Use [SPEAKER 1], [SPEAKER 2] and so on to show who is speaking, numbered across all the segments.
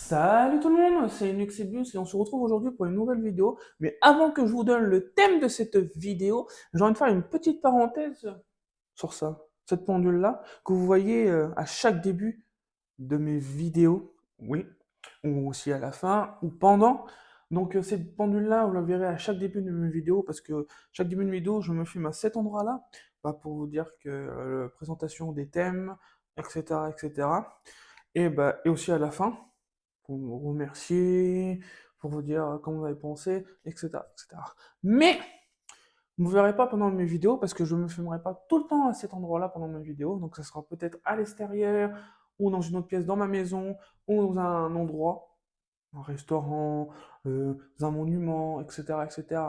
[SPEAKER 1] Salut tout le monde, c'est Nuxibus et on se retrouve aujourd'hui pour une nouvelle vidéo. Mais avant que je vous donne le thème de cette vidéo, j'ai envie de faire une petite parenthèse sur ça, cette pendule-là, que vous voyez à chaque début de mes vidéos, oui, ou aussi à la fin, ou pendant. Donc cette pendule-là, vous la verrez à chaque début de mes vidéos, parce que chaque début de vidéo, je me filme à cet endroit-là, bah, pour vous dire que présentation des thèmes, etc., etc. Et aussi à la fin pour vous remercier, pour vous dire comment vous avez pensé, etc., etc. Mais vous ne me verrez pas pendant mes vidéos parce que je ne me filmerai pas tout le temps à cet endroit-là pendant mes vidéos. Donc ça sera peut-être à l'extérieur ou dans une autre pièce dans ma maison ou dans un endroit, un restaurant, dans un monument, etc., etc.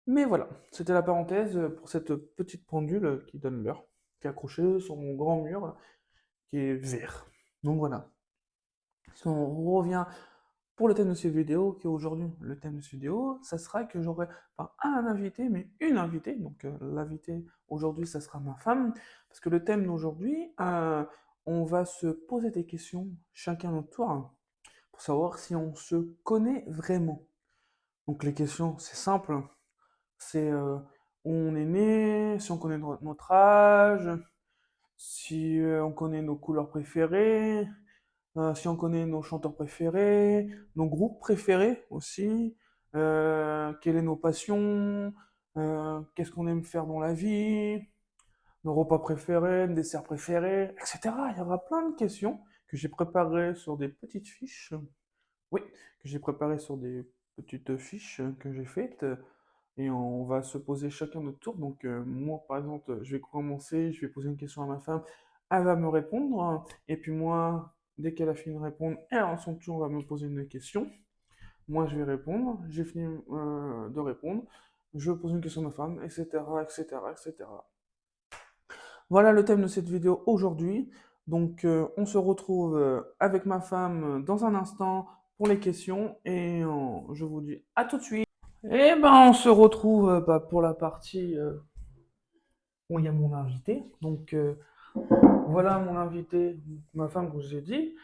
[SPEAKER 1] Mais voilà, c'était la parenthèse pour cette petite pendule qui donne l'heure, qui est accrochée sur mon grand mur qui est vert. Donc voilà. Si on revient pour le thème de cette vidéo, qui est aujourd'hui le thème de cette vidéo, ça sera que j'aurai pas un invité, mais une invitée. Donc l'invité aujourd'hui, ça sera ma femme, parce que le thème d'aujourd'hui, on va se poser des questions chacun notre tour hein, pour savoir si on se connaît vraiment. Donc les questions, c'est simple, c'est où on est né, si on connaît notre âge, si on connaît nos couleurs préférées, si on connaît nos chanteurs préférés, nos groupes préférés aussi, quelles sont nos passions, qu'est-ce qu'on aime faire dans la vie, nos repas préférés, nos desserts préférés, etc. Il y aura plein de questions que j'ai préparées sur des petites fiches. Oui, que j'ai préparées sur des petites fiches que j'ai faites. Et on va se poser chacun notre tour. Donc moi, par exemple, je vais commencer, je vais poser une question à ma femme, elle va me répondre. Et puis moi, dès qu'elle a fini de répondre, elle, à son tour, va me poser une question. Moi, je vais répondre. J'ai fini de répondre. Je pose une question à ma femme, etc., etc., etc. Voilà le thème de cette vidéo aujourd'hui. Donc, on se retrouve avec ma femme dans un instant pour les questions. Et je vous dis à tout de suite. Eh ben, on se retrouve pour la partie où il y a mon invité. Donc, voilà mon invité, ma femme, que je vous ai dit.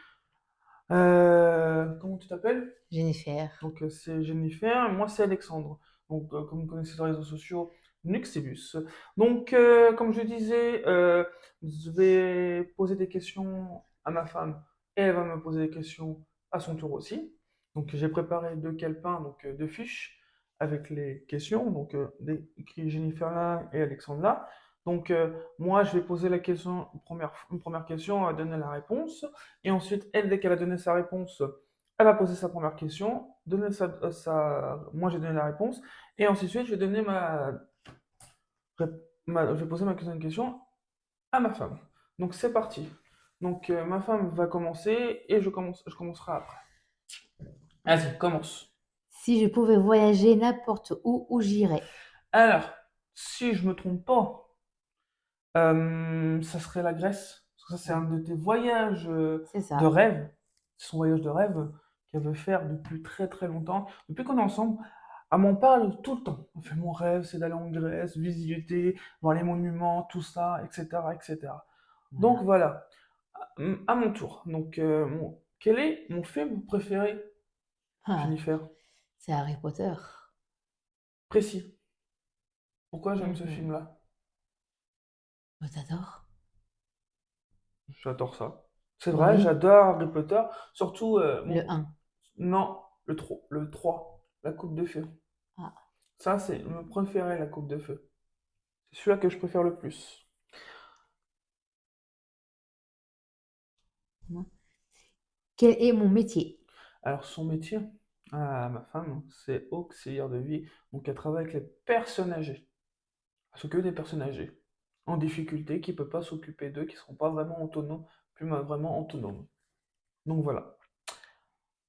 [SPEAKER 1] Comment tu t'appelles?
[SPEAKER 2] Jennifer.
[SPEAKER 1] Donc, c'est Jennifer, moi, c'est Alexandre. Donc, comme vous connaissez sur les réseaux sociaux, Nuxibus. Donc, comme je disais, je vais poser des questions à ma femme et elle va me poser des questions à son tour aussi. Donc, j'ai préparé deux calepins, donc deux fiches avec les questions, donc écrit Jennifer là et Alexandre là. Donc, moi, je vais poser la question, une première question, elle va donner la réponse. Et ensuite, elle, dès qu'elle a donné sa réponse, elle va poser sa première question, moi j'ai donné la réponse, et ensuite je vais donner je vais poser ma deuxième question à ma femme. Donc c'est parti. Donc ma femme va commencer et je commencerai après. Vas-y, commence.
[SPEAKER 2] Si je pouvais voyager n'importe où j'irais?
[SPEAKER 1] Alors, si je me trompe pas, ça serait la Grèce. Parce que ça, c'est un
[SPEAKER 2] Oui,
[SPEAKER 1] de tes voyages
[SPEAKER 2] c'est
[SPEAKER 1] de
[SPEAKER 2] ça.
[SPEAKER 1] rêve. C'est son voyage de rêve qu'elle veut faire depuis très très longtemps. Depuis qu'on est ensemble, elle m'en parle tout le temps. Elle fait mon rêve, c'est d'aller en Grèce, visiter, voir les monuments, tout ça, etc., etc. Donc
[SPEAKER 2] Voilà.
[SPEAKER 1] voilà, à mon tour. Donc, quel est mon film préféré,
[SPEAKER 2] Ah,
[SPEAKER 1] Jennifer?
[SPEAKER 2] c'est Harry Potter.
[SPEAKER 1] Précis. Pourquoi j'aime ce
[SPEAKER 2] Mhm.
[SPEAKER 1] film-là?
[SPEAKER 2] Oh, t'adores?
[SPEAKER 1] J'adore ça. C'est
[SPEAKER 2] Bah
[SPEAKER 1] vrai,
[SPEAKER 2] oui,
[SPEAKER 1] j'adore Harry Potter. Surtout,
[SPEAKER 2] le un.
[SPEAKER 1] non, le 3, la coupe de feu.
[SPEAKER 2] Ah,
[SPEAKER 1] Ça, c'est mon préféré, la coupe de feu. C'est celui-là que je préfère le plus.
[SPEAKER 2] moi. Quel est mon métier?
[SPEAKER 1] Alors, son métier, ma femme, c'est auxiliaire de vie. Donc, elle travaille avec les personnes âgées. Elle s'occupe des personnes âgées en difficulté, qui ne peuvent pas s'occuper d'eux, qui ne seront pas vraiment autonomes, plus vraiment autonomes. Donc, voilà.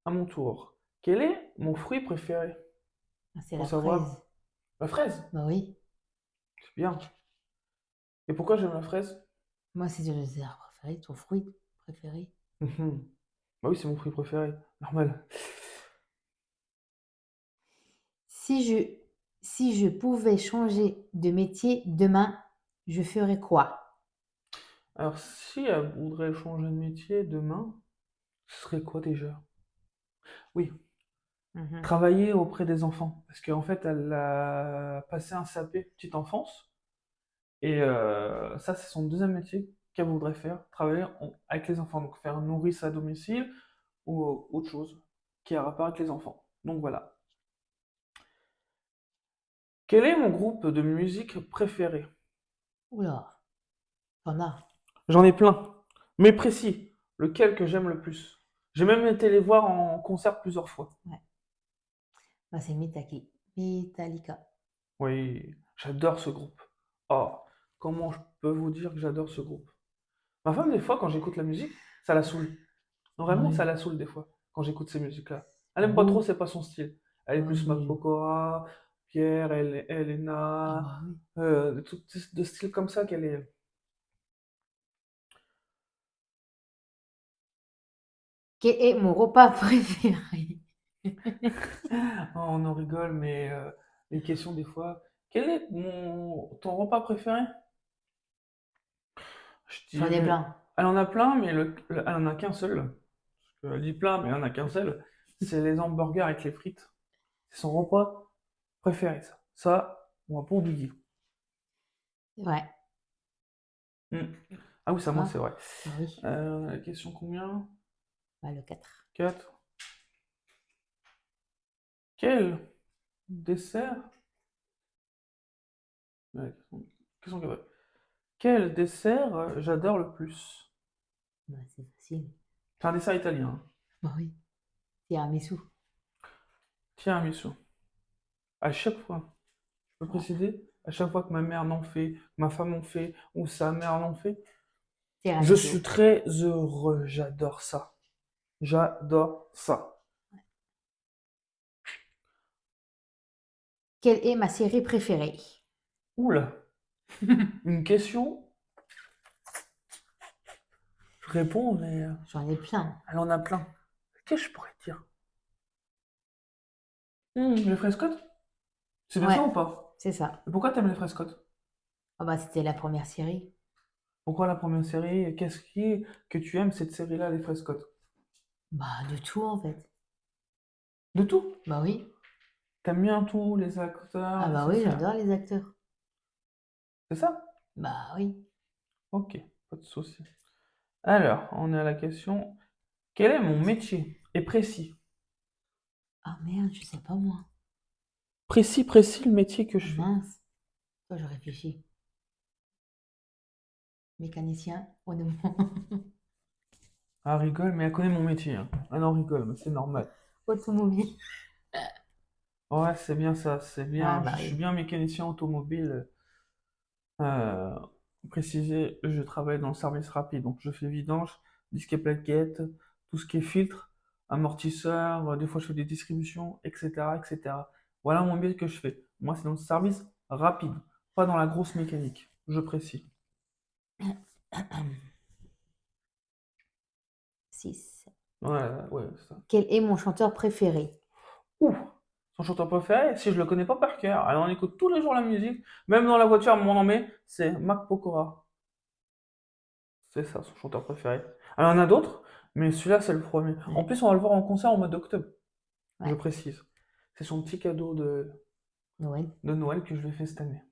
[SPEAKER 1] À mon tour. Quel est mon fruit préféré?
[SPEAKER 2] Ah, c'est
[SPEAKER 1] Faut
[SPEAKER 2] la
[SPEAKER 1] savoir.
[SPEAKER 2] fraise.
[SPEAKER 1] La fraise.
[SPEAKER 2] Bah oui,
[SPEAKER 1] C'est bien. Et pourquoi j'aime la fraise?
[SPEAKER 2] moi c'est le dessert préféré, ton fruit préféré.
[SPEAKER 1] Mhm. Bah oui, c'est mon fruit préféré. Normal.
[SPEAKER 2] Si je, si je pouvais changer de métier demain, je ferais quoi?
[SPEAKER 1] Alors, si elle voudrait changer de métier demain, ce serait quoi déjà? Oui,
[SPEAKER 2] Mhm.
[SPEAKER 1] travailler auprès des enfants. Parce qu'en fait, elle a passé un CAP petite enfance. Et ça, c'est son deuxième métier qu'elle voudrait faire, travailler avec les enfants. Donc faire nourrice à domicile ou autre chose qui a rapport avec les enfants. Donc voilà. Quel est mon groupe de musique préféré?
[SPEAKER 2] Oula, t'en as.
[SPEAKER 1] J'en ai plein, mais précis. Lequel que j'aime le plus? J'ai même été les voir en concert plusieurs fois.
[SPEAKER 2] Ouais. Bah, c'est Metallica.
[SPEAKER 1] Oui, j'adore ce groupe. Oh, comment je peux vous dire que j'adore ce groupe? Ma femme, des fois, quand j'écoute la musique, ça la saoule. Vraiment, ça
[SPEAKER 2] Oui.
[SPEAKER 1] la saoule des fois, quand j'écoute ces musiques-là. Elle
[SPEAKER 2] Ah
[SPEAKER 1] aime pas trop,
[SPEAKER 2] bon?
[SPEAKER 1] c'est pas son style. Elle est
[SPEAKER 2] Ah
[SPEAKER 1] plus Mac
[SPEAKER 2] oui.
[SPEAKER 1] Pokora, Pierre,
[SPEAKER 2] Ah
[SPEAKER 1] Elena,
[SPEAKER 2] bah oui.
[SPEAKER 1] tout de styles comme ça qu'elle est.
[SPEAKER 2] Quel est mon repas préféré?
[SPEAKER 1] Oh, on en rigole, mais les questions des fois. Quel est ton repas préféré? Je
[SPEAKER 2] J'en ai
[SPEAKER 1] dirais.
[SPEAKER 2] plein.
[SPEAKER 1] Elle en a plein, mais elle en a qu'un seul. Elle dit plein, mais elle en a qu'un seul. C'est les hamburgers avec les frites. C'est son repas préféré, ça. Ça, on va pas oublier.
[SPEAKER 2] C'est vrai.
[SPEAKER 1] Hmm. Ah oui, ça, moi, c'est
[SPEAKER 2] Ah,
[SPEAKER 1] vrai.
[SPEAKER 2] bah oui.
[SPEAKER 1] La question combien?
[SPEAKER 2] Bah, le 4.
[SPEAKER 1] 4. Quel dessert? Ouais, question que- Quel dessert j'adore le plus?
[SPEAKER 2] Bah, c'est facile.
[SPEAKER 1] C'est un dessert italien, hein.
[SPEAKER 2] Bah oui. Tiramisu.
[SPEAKER 1] Tiramisu. À chaque fois, je peux
[SPEAKER 2] Ouais.
[SPEAKER 1] préciser, à chaque fois que ma mère n'en fait, ma femme en fait, ou sa mère en fait, je
[SPEAKER 2] Tiramisu.
[SPEAKER 1] suis très heureux. J'adore ça. J'adore ça.
[SPEAKER 2] Quelle est ma série préférée?
[SPEAKER 1] Oula, une question, je réponds, mais
[SPEAKER 2] J'en ai plein.
[SPEAKER 1] elle en a plein. Qu'est-ce que je pourrais dire? Les frescottes? C'est bien
[SPEAKER 2] Ouais,
[SPEAKER 1] ça ou pas?
[SPEAKER 2] c'est ça.
[SPEAKER 1] Et pourquoi t'aimes les frescottes?
[SPEAKER 2] Ah bah, c'était la première série.
[SPEAKER 1] Pourquoi la première série? Qu'est-ce qui est que tu aimes cette série-là, les frescottes?
[SPEAKER 2] Bah, de tout en fait.
[SPEAKER 1] De tout.
[SPEAKER 2] Bah oui.
[SPEAKER 1] T'aimes bien tout, les acteurs,
[SPEAKER 2] Ah
[SPEAKER 1] les
[SPEAKER 2] bah oui,
[SPEAKER 1] ceci, là.
[SPEAKER 2] j'adore les acteurs.
[SPEAKER 1] C'est ça?
[SPEAKER 2] Bah oui.
[SPEAKER 1] Ok, pas de souci. Alors, on est à la question. Quel est mon métier? Et précis.
[SPEAKER 2] Ah merde, je sais pas moi.
[SPEAKER 1] Précis, précis le métier que
[SPEAKER 2] Ah
[SPEAKER 1] je fais.
[SPEAKER 2] mince. Toi, je réfléchis. Mécanicien, honnêtement.
[SPEAKER 1] Ah, rigole, mais elle connaît mon métier, hein. Ah non, rigole, mais c'est normal.
[SPEAKER 2] Automobile.
[SPEAKER 1] Ouais, c'est bien ça, c'est
[SPEAKER 2] Ah
[SPEAKER 1] bien. Je
[SPEAKER 2] bah
[SPEAKER 1] suis
[SPEAKER 2] oui.
[SPEAKER 1] bien mécanicien automobile. Euh, préciser, je travaille dans le service rapide, donc je fais vidange, disque et plaquettes, tout ce qui est filtre, amortisseur, des fois je fais des distributions, etc., etc. Voilà mon métier que je fais. Moi, c'est dans le service rapide, pas dans la grosse mécanique, je précise.
[SPEAKER 2] 6.
[SPEAKER 1] Ouais, ouais, c'est ça.
[SPEAKER 2] Quel est mon chanteur préféré?
[SPEAKER 1] Ouh, son chanteur préféré, si je le connais pas par cœur, alors on écoute tous les jours la musique, même dans la voiture, mon nom c'est Mac Pokora. C'est ça, son chanteur préféré. Alors, il y en a d'autres, mais celui-là, c'est le premier. En
[SPEAKER 2] Ouais.
[SPEAKER 1] plus, on va le voir en concert en mois d'octobre, je
[SPEAKER 2] Ouais.
[SPEAKER 1] précise. C'est son petit cadeau
[SPEAKER 2] Noël.
[SPEAKER 1] de Noël que je lui ai fait cette année.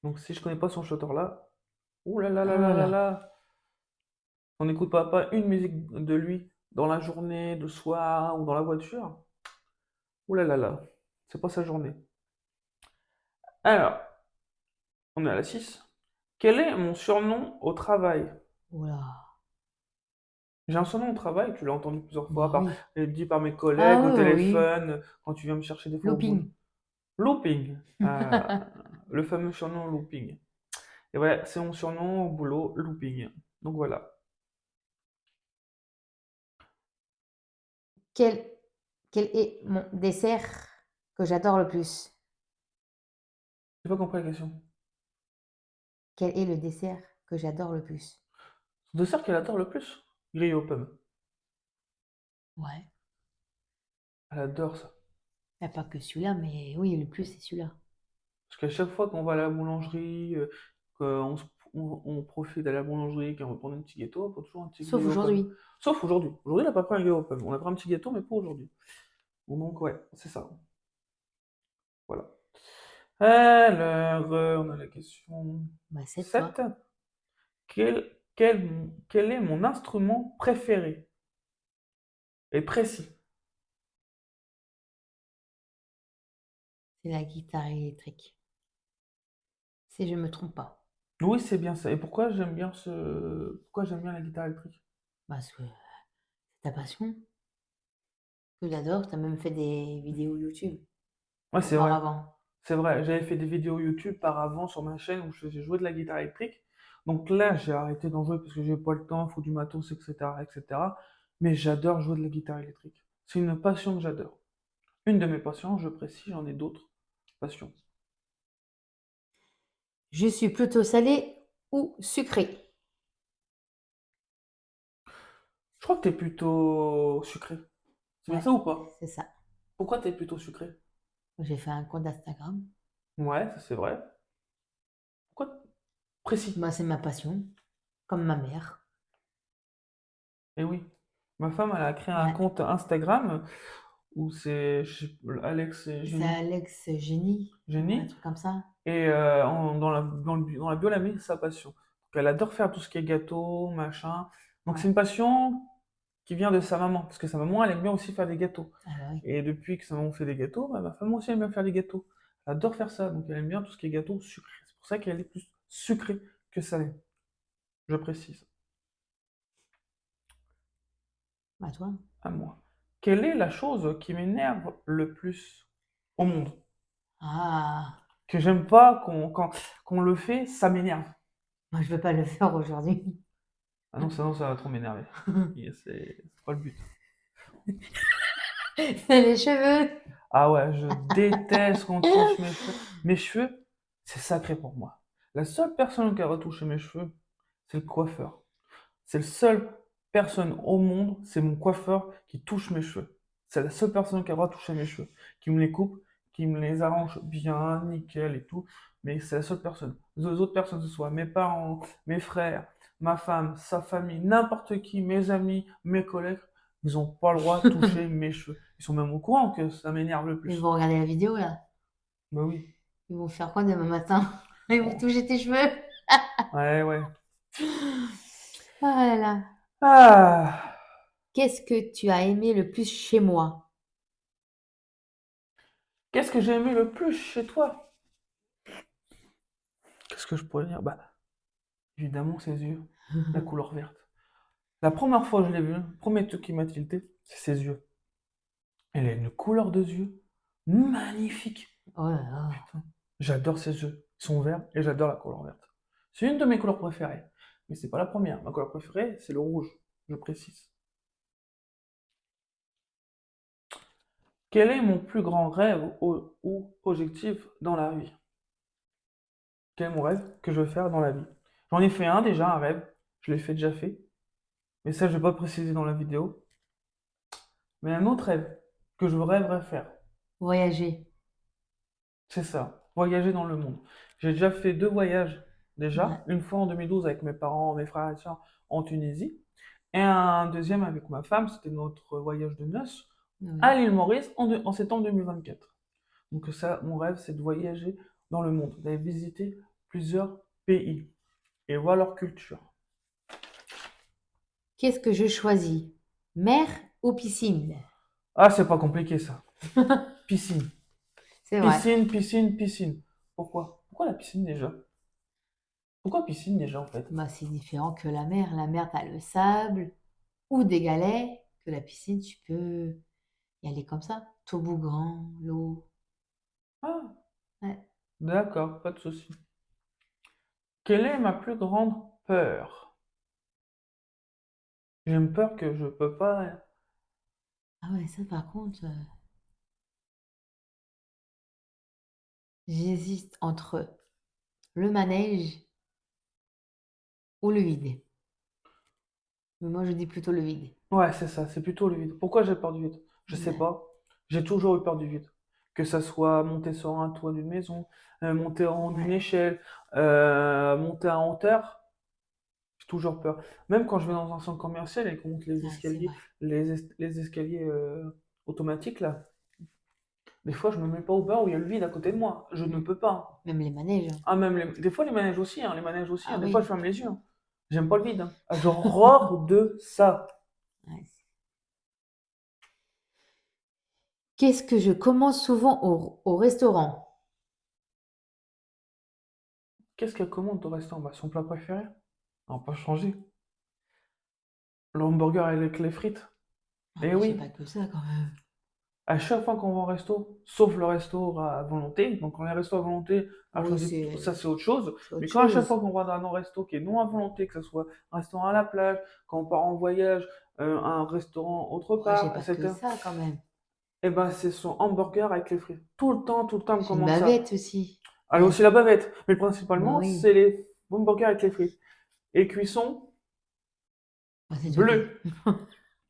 [SPEAKER 1] Donc, si je connais pas son chanteur-là, ouh là là là
[SPEAKER 2] Oh
[SPEAKER 1] là
[SPEAKER 2] là
[SPEAKER 1] là
[SPEAKER 2] là.
[SPEAKER 1] là, on n'écoute pas une musique de lui dans la journée, le soir ou dans la voiture, ouh là là là, c'est pas sa journée. Alors, on est à la 6. Quel est mon surnom au travail?
[SPEAKER 2] Oh là.
[SPEAKER 1] J'ai un surnom au travail, tu l'as entendu plusieurs fois,
[SPEAKER 2] Bah oui.
[SPEAKER 1] dit par mes
[SPEAKER 2] Ah
[SPEAKER 1] collègues, au
[SPEAKER 2] oui, oui.
[SPEAKER 1] téléphone, quand tu viens me chercher des fois au boulot.
[SPEAKER 2] Looping.
[SPEAKER 1] Looping, le fameux surnom Looping. Et voilà, c'est mon surnom au boulot, Looping. Donc voilà.
[SPEAKER 2] Quel, quel est mon dessert que j'adore le plus?
[SPEAKER 1] J'ai pas compris la question.
[SPEAKER 2] Quel est le dessert que j'adore le plus?
[SPEAKER 1] Son dessert qu'elle adore le plus? Grille aux pommes.
[SPEAKER 2] Ouais.
[SPEAKER 1] Elle adore ça.
[SPEAKER 2] Y a pas que celui-là, mais oui, le plus, c'est celui-là.
[SPEAKER 1] Parce qu'à chaque fois qu'on va à la boulangerie, on profite d'aller à la boulangerie, qu'on veut prendre un petit gâteau, on prend toujours un petit
[SPEAKER 2] Sauf
[SPEAKER 1] grille aux pommes.
[SPEAKER 2] aujourd'hui.
[SPEAKER 1] Sauf aujourd'hui. Aujourd'hui, on n'a pas pris un grille aux pommes. On a pris un petit gâteau, mais pas aujourd'hui. Donc, ouais, c'est ça. Voilà. Alors, on a la question
[SPEAKER 2] Bah, c'est toi.
[SPEAKER 1] 7. Quel est mon instrument préféré et précis?
[SPEAKER 2] C'est la guitare électrique. Si je me trompe pas.
[SPEAKER 1] Oui, c'est bien ça. Et pourquoi j'aime bien la guitare électrique?
[SPEAKER 2] Parce que c'est ta passion. Tu l'adores. Tu as même fait des vidéos YouTube
[SPEAKER 1] Ouais, c'est vrai.
[SPEAKER 2] auparavant.
[SPEAKER 1] C'est vrai. J'avais fait des vidéos YouTube par avant sur ma chaîne où je faisais jouer de la guitare électrique. Donc là, j'ai arrêté d'en jouer parce que j'ai pas le temps, il faut du matos, etc., etc. Mais j'adore jouer de la guitare électrique. C'est une passion que j'adore. Une de mes passions, je précise, j'en ai d'autres passions.
[SPEAKER 2] Je suis plutôt salée ou sucrée.
[SPEAKER 1] Je crois que t'es plutôt sucré. C'est bien
[SPEAKER 2] Ouais,
[SPEAKER 1] ça ou pas?
[SPEAKER 2] c'est ça.
[SPEAKER 1] Pourquoi t'es plutôt sucré?
[SPEAKER 2] J'ai fait un compte Instagram.
[SPEAKER 1] Ouais, ça c'est vrai. Pourquoi précis?
[SPEAKER 2] Bah, c'est ma passion, comme ma mère.
[SPEAKER 1] Eh oui. Ma femme, elle a créé un
[SPEAKER 2] Ouais.
[SPEAKER 1] compte Instagram où c'est Alex et
[SPEAKER 2] C'est Alex Génie, ou un
[SPEAKER 1] Génie.
[SPEAKER 2] truc comme ça.
[SPEAKER 1] Et dans la bio, elle a mis sa passion. Donc, elle adore faire tout ce qui est gâteau, machin. Donc c'est
[SPEAKER 2] Ouais.
[SPEAKER 1] une passion qui vient de sa maman. Parce que sa maman, elle aime bien aussi faire des gâteaux.
[SPEAKER 2] Ah bah oui.
[SPEAKER 1] Et depuis que sa maman fait des gâteaux, bah, ma femme aussi aime bien faire des gâteaux. Elle adore faire ça. Donc elle aime bien tout ce qui est gâteau sucré. C'est pour ça qu'elle est plus sucrée que salée. Je précise.
[SPEAKER 2] Bah toi.
[SPEAKER 1] À moi. Quelle est la chose qui m'énerve le plus au monde?
[SPEAKER 2] Ah,
[SPEAKER 1] Que j'aime pas qu'on le fait, ça m'énerve.
[SPEAKER 2] moi je veux pas le faire aujourd'hui.
[SPEAKER 1] Ah non, ça va trop m'énerver. Et c'est pas le but.
[SPEAKER 2] C'est les cheveux.
[SPEAKER 1] Ah ouais, je déteste qu'on touche mes cheveux. Mes cheveux, c'est sacré pour moi. La seule personne qui a retouché mes cheveux, c'est le coiffeur. C'est la seule personne au monde, c'est mon coiffeur qui touche mes cheveux. C'est la seule personne qui a retouché mes cheveux, qui me les coupe, qui me les arrange bien, nickel et tout. Mais c'est la seule personne. Les autres personnes, que ce soit mes parents, mes frères, ma femme, sa famille, n'importe qui, mes amis, mes collègues, ils n'ont pas le droit de toucher mes cheveux. Ils sont même au courant que ça m'énerve le
[SPEAKER 2] Ils
[SPEAKER 1] plus.
[SPEAKER 2] vont regarder la vidéo là.
[SPEAKER 1] Bah oui.
[SPEAKER 2] Ils vont faire quoi demain matin? Ils vont
[SPEAKER 1] Bon.
[SPEAKER 2] toucher tes cheveux.
[SPEAKER 1] Ouais, ouais.
[SPEAKER 2] Ah là là.
[SPEAKER 1] Ah!
[SPEAKER 2] Qu'est-ce que tu as aimé le plus chez moi?
[SPEAKER 1] Qu'est-ce que j'ai aimé le plus chez toi? Qu'est-ce que je pourrais dire? Bah, évidemment, ses yeux, la couleur verte. La première fois que je l'ai vu, le premier truc qui m'a tilté, c'est ses yeux. Elle a une couleur de yeux magnifique.
[SPEAKER 2] Oh là là.
[SPEAKER 1] Putain, j'adore ses yeux. Ils sont verts et j'adore la couleur verte. C'est une de mes couleurs préférées. Mais c'est pas la première. Ma couleur préférée, c'est le rouge. Je précise. Quel est mon plus grand rêve ou objectif dans la vie? Quel est mon rêve que je veux faire dans la vie? J'en ai fait un déjà, un rêve. Je l'ai déjà fait. Mais ça, je vais pas le préciser dans la vidéo. Mais un autre rêve que je rêverais faire,
[SPEAKER 2] Voyager.
[SPEAKER 1] c'est ça, voyager dans le monde. J'ai déjà fait 2 voyages
[SPEAKER 2] Ouais.
[SPEAKER 1] déjà, une fois en 2012 avec mes parents, mes frères et sœurs en Tunisie, et un deuxième avec ma femme, c'était notre voyage de noces
[SPEAKER 2] Ouais.
[SPEAKER 1] à l'île Maurice en septembre 2024. Donc ça, mon rêve, c'est de voyager dans le monde, d'aller visiter plusieurs pays et voir leur culture.
[SPEAKER 2] Qu'est-ce que je choisis? Mer ou piscine?
[SPEAKER 1] Ah, c'est pas compliqué ça. Piscine.
[SPEAKER 2] C'est vrai.
[SPEAKER 1] Piscine, piscine, piscine. Pourquoi? Pourquoi la piscine déjà? Pourquoi piscine déjà en fait?
[SPEAKER 2] Bah, c'est différent que la mer. La mer, t'as le sable ou des galets. Que la piscine, tu peux y aller comme ça. Toboggan, l'eau.
[SPEAKER 1] Ah,
[SPEAKER 2] Ouais.
[SPEAKER 1] d'accord, pas de souci. Quelle est ma plus grande peur? J'ai une peur que je peux pas.
[SPEAKER 2] Ah ouais, ça par contre, j'hésite entre le manège ou le vide. Mais moi, je dis plutôt le vide.
[SPEAKER 1] Ouais, c'est ça, c'est plutôt le vide. Pourquoi j'ai peur du vide? Je sais
[SPEAKER 2] Ouais.
[SPEAKER 1] pas. J'ai toujours eu peur du vide. Que ça soit monter sur un toit d'une maison, monter en haut d'une
[SPEAKER 2] Ouais.
[SPEAKER 1] échelle, monter en hauteur, j'ai toujours peur. Même quand je vais dans un centre commercial et qu'on monte les
[SPEAKER 2] Ouais, c'est
[SPEAKER 1] escaliers,
[SPEAKER 2] vrai.
[SPEAKER 1] les escaliers automatiques là. Des fois, je me mets pas au bar où il y a le vide à côté de moi. Je ne peux pas.
[SPEAKER 2] Même les manèges, hein.
[SPEAKER 1] Ah, même des fois, les manèges aussi, hein, les manèges aussi,
[SPEAKER 2] Ah
[SPEAKER 1] hein. Des fois, je
[SPEAKER 2] oui.
[SPEAKER 1] ferme les yeux, hein. J'aime pas le vide, hein. Ah, j'ai horreur de ça.
[SPEAKER 2] Ouais. Qu'est-ce que je commande souvent au restaurant?
[SPEAKER 1] Qu'est-ce qu'elle commande au restaurant? Bah, son plat préféré. On va pas changer. Le hamburger avec les frites.
[SPEAKER 2] Ah
[SPEAKER 1] Eh
[SPEAKER 2] mais c'est
[SPEAKER 1] oui,
[SPEAKER 2] pas que ça quand même.
[SPEAKER 1] à chaque fois qu'on va au resto, sauf le resto à volonté, donc quand les restos à volonté, alors
[SPEAKER 2] Oui,
[SPEAKER 1] ça c'est autre chose,
[SPEAKER 2] c'est
[SPEAKER 1] mais
[SPEAKER 2] autre
[SPEAKER 1] quand à chaque
[SPEAKER 2] chose.
[SPEAKER 1] fois qu'on va dans un resto qui est non à volonté, que ce soit un restaurant à la plage, quand on part en voyage, un restaurant autre
[SPEAKER 2] Ouais, j'ai
[SPEAKER 1] part,
[SPEAKER 2] pas que
[SPEAKER 1] etc.,
[SPEAKER 2] ça quand même.
[SPEAKER 1] eh ben c'est son hamburger avec les frites. Tout le temps, on me
[SPEAKER 2] J'ai une
[SPEAKER 1] commande ça.
[SPEAKER 2] bavette aussi.
[SPEAKER 1] Alors
[SPEAKER 2] Ouais.
[SPEAKER 1] aussi la bavette, mais
[SPEAKER 2] Bah
[SPEAKER 1] principalement
[SPEAKER 2] oui.
[SPEAKER 1] c'est les hamburgers avec les frites. Et cuisson
[SPEAKER 2] Bah, c'est déjà bien.
[SPEAKER 1] bleue.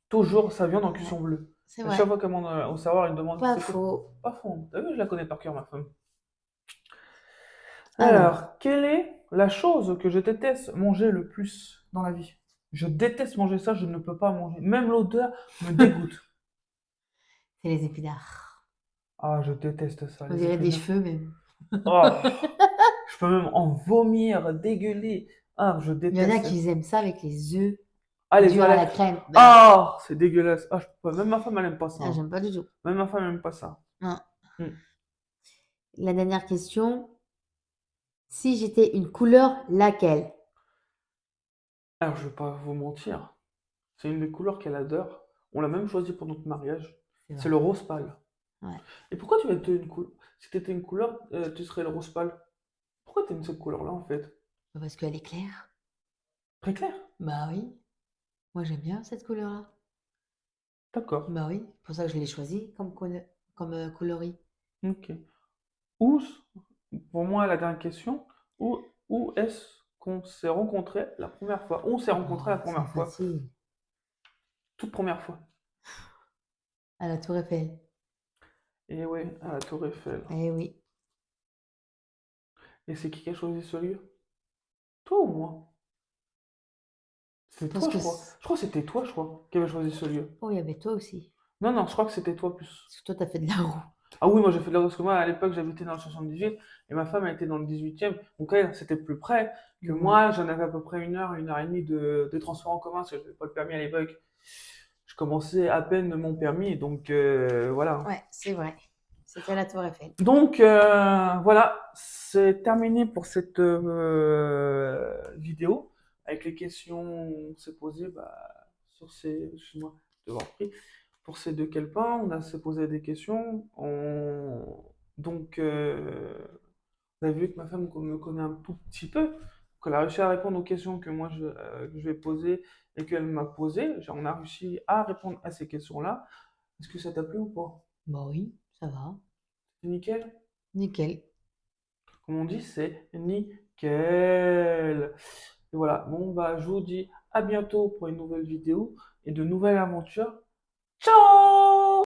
[SPEAKER 1] Toujours sa viande en
[SPEAKER 2] Ouais,
[SPEAKER 1] cuisson bleue.
[SPEAKER 2] c'est
[SPEAKER 1] À chaque
[SPEAKER 2] vrai.
[SPEAKER 1] fois qu'elle demande au savoir, elle me demande
[SPEAKER 2] Pas
[SPEAKER 1] c'est quoi?
[SPEAKER 2] faux.
[SPEAKER 1] Pas fond. T'as vu, je la connais par cœur, ma femme.
[SPEAKER 2] Alors,
[SPEAKER 1] Alors, quelle est la chose que je déteste manger le plus dans la vie? Je déteste manger ça, je ne peux pas manger. Même l'odeur me dégoûte.
[SPEAKER 2] c'est les épinards.
[SPEAKER 1] Ah, je déteste ça,
[SPEAKER 2] On
[SPEAKER 1] les
[SPEAKER 2] dirait des
[SPEAKER 1] épinards.
[SPEAKER 2] cheveux même.
[SPEAKER 1] Oh, je peux même en vomir, dégueuler. Ah, je
[SPEAKER 2] Il y en a
[SPEAKER 1] déteste.
[SPEAKER 2] qui aiment ça avec les œufs
[SPEAKER 1] Ah, les œufs
[SPEAKER 2] durs
[SPEAKER 1] à
[SPEAKER 2] à
[SPEAKER 1] la
[SPEAKER 2] la
[SPEAKER 1] crème.
[SPEAKER 2] crème. Bah,
[SPEAKER 1] Ah, c'est dégueulasse. Ah, je peux pas. Même ma femme, elle aime pas ça,
[SPEAKER 2] ah,
[SPEAKER 1] hein.
[SPEAKER 2] j'aime pas du tout.
[SPEAKER 1] Même ma femme, elle aime pas ça.
[SPEAKER 2] Non.
[SPEAKER 1] Hmm.
[SPEAKER 2] La dernière question. Si j'étais une couleur, laquelle?
[SPEAKER 1] Alors, je vais pas vous mentir. C'est une des couleurs qu'elle adore. On l'a même choisi pour notre mariage.
[SPEAKER 2] C'est
[SPEAKER 1] C'est
[SPEAKER 2] vrai.
[SPEAKER 1] le rose pâle.
[SPEAKER 2] Ouais.
[SPEAKER 1] Et pourquoi tu vas être une couleur? Si tu étais une couleur, tu serais le rose pâle. Pourquoi tu aimes cette couleur-là en fait?
[SPEAKER 2] Bah, parce qu'elle est claire.
[SPEAKER 1] Très clair.
[SPEAKER 2] Bah oui. Moi, j'aime bien cette couleur-là.
[SPEAKER 1] D'accord.
[SPEAKER 2] Bah oui. C'est pour ça que je l'ai choisie comme coloris.
[SPEAKER 1] Ok. Où, pour moi, la dernière question, où est-ce qu'on s'est rencontrés la première fois? Où on s'est rencontrés la
[SPEAKER 2] Oh, c'est
[SPEAKER 1] première fois?
[SPEAKER 2] facile.
[SPEAKER 1] Toute première fois.
[SPEAKER 2] À la Tour Eiffel.
[SPEAKER 1] Et ouais, à la Tour Eiffel.
[SPEAKER 2] Eh oui.
[SPEAKER 1] Et c'est qui a choisi ce lieu? Toi ou moi?
[SPEAKER 2] Je
[SPEAKER 1] C'était
[SPEAKER 2] pense
[SPEAKER 1] toi, je
[SPEAKER 2] que...
[SPEAKER 1] crois. Je crois que c'était toi, je crois, qui avait choisi ce lieu.
[SPEAKER 2] Oh, il y avait toi aussi.
[SPEAKER 1] Non, non, je crois que c'était toi plus.
[SPEAKER 2] Parce que toi, t'as fait de la roue.
[SPEAKER 1] Ah oui, moi j'ai fait de la parce que moi à l'époque j'habitais dans le 78 et ma femme elle était dans le 18e. Donc elle, c'était plus près que
[SPEAKER 2] Ouais.
[SPEAKER 1] moi. J'en avais à peu près une heure et demie de transport en commun parce que j'avais pas le permis à l'époque. Je commençais à peine mon permis, donc voilà.
[SPEAKER 2] Ouais, c'est vrai. C'était la Tour Eiffel.
[SPEAKER 1] Donc voilà, c'est terminé pour cette vidéo avec les questions qu'on s'est posées sur ces. Excuse-moi, de t'avoir pris. Pour ces deux calepins, on a s'est posé des questions. Donc, vous avez vu que ma femme me connaît un tout petit peu, qu'elle a réussi à répondre aux questions que moi que je vais poser et qu'elle m'a posées. On a réussi à répondre à ces questions-là. Est-ce que ça t'a plu ou pas?
[SPEAKER 2] Bah oui, ça va.
[SPEAKER 1] C'est nickel?
[SPEAKER 2] Nickel.
[SPEAKER 1] Comme on dit, c'est nickel. Et voilà, bon, bah, je vous dis à bientôt pour une nouvelle vidéo et de nouvelles aventures. Ciao!